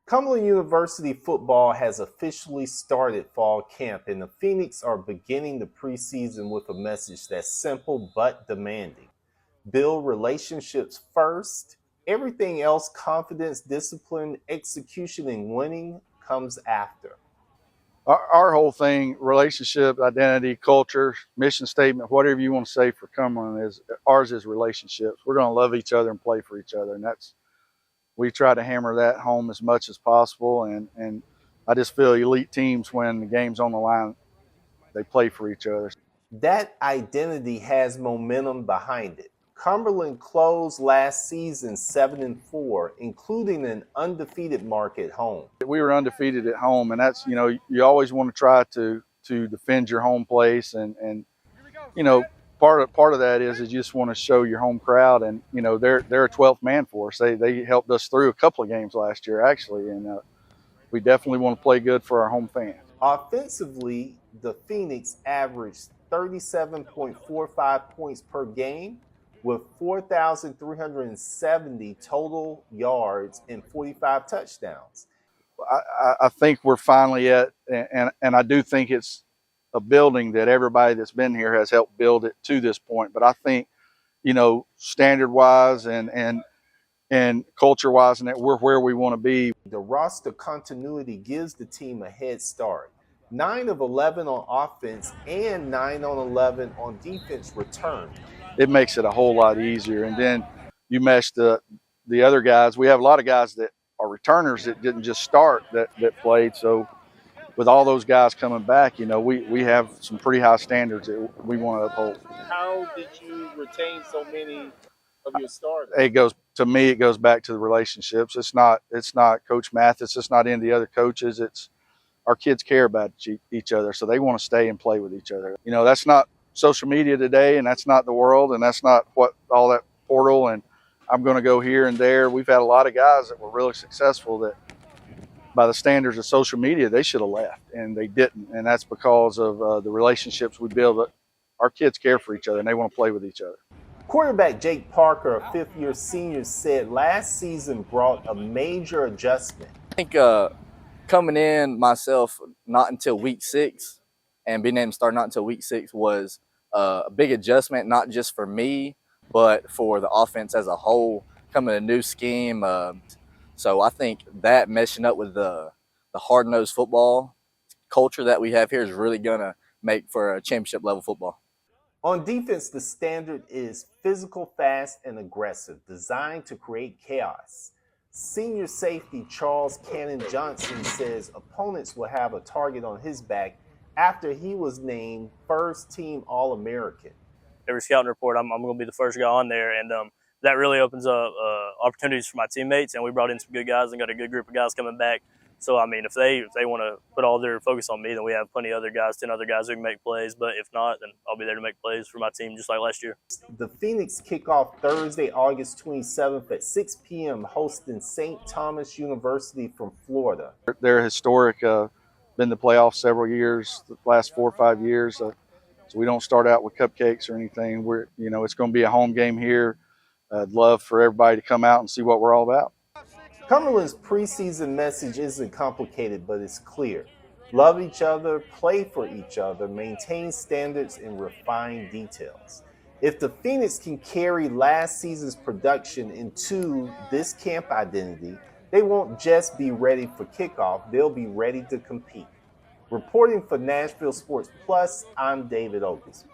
Cumberland University football has officially started fall camp, and the Phoenix are beginning the preseason with a message that's simple but demanding. Build relationships first. Everything else, confidence, discipline, execution, and winning, comes after. Our whole thing, relationship, identity, culture, mission statement, whatever you want to say for Cumberland, is ours is relationships. We're going to love each other and play for each other, and we try to hammer that home as much as possible. And I just feel elite teams, when the game's on the line, they play for each other. That identity has momentum behind it. Cumberland closed last season 7-4, including an undefeated mark at home. We were undefeated at home, and that's, you always want to try to defend your home place, and part of that is you just want to show your home crowd, and they're a 12th man for us. They helped us through a couple of games last year actually, and we definitely want to play good for our home fans. Offensively, the Phoenix averaged 37.45 points per game with 4,370 total yards and 45 touchdowns. I think we're finally at, and I do think it's a building that everybody that's been here has helped build it to this point. But I think, standard-wise and culture-wise, and that we're where we want to be. The roster continuity gives the team a head start. 9 of 11 on offense and 9 on 11 on defense returned. It makes it a whole lot easier. And then you mesh the other guys. We have a lot of guys that are returners that didn't just start, that played. So with all those guys coming back, we have some pretty high standards that we want to uphold. How did you retain so many of your starters? It goes back to the relationships. It's not Coach Mathis. It's not any of the other coaches. It's our kids care about each other, so they want to stay and play with each other. That's not social media today, and that's not the world, and that's not what all that portal and I'm going to go here and there. We've had a lot of guys that were really successful that, by the standards of social media, they should have left, and they didn't, and that's because of the relationships we build. Our kids care for each other, and they want to play with each other. Quarterback Jake Parker, a fifth-year senior, said last season brought a major adjustment. I think coming in myself not until week 6 and being able to start not until week 6 was a big adjustment, not just for me, but for the offense as a whole, coming a new scheme. So I think that meshing up with the hard-nosed football culture that we have here is really going to make for a championship-level football. On defense, the standard is physical, fast, and aggressive, designed to create chaos. Senior safety Charles Cannon Johnson says opponents will have a target on his back after he was named first-team All-American. Every scouting report, I'm going to be the first guy on there, and that really opens up opportunities for my teammates, and we brought in some good guys and got a good group of guys coming back. So, if they want to put all their focus on me, then we have plenty of other guys, 10 other guys who can make plays. But if not, then I'll be there to make plays for my team just like last year. The Phoenix kick off Thursday, August 27th at 6 p.m. hosting St. Thomas University from Florida. They're historic, been to playoffs several years, the last 4 or 5 years. So we don't start out with cupcakes or anything. It's going to be a home game here. I'd love for everybody to come out and see what we're all about. Cumberland's preseason message isn't complicated, but it's clear. Love each other, play for each other, maintain standards, and refine details. If the Phoenix can carry last season's production into this camp identity, they won't just be ready for kickoff, they'll be ready to compete. Reporting for Nashville Sports Plus, I'm David Oglesby.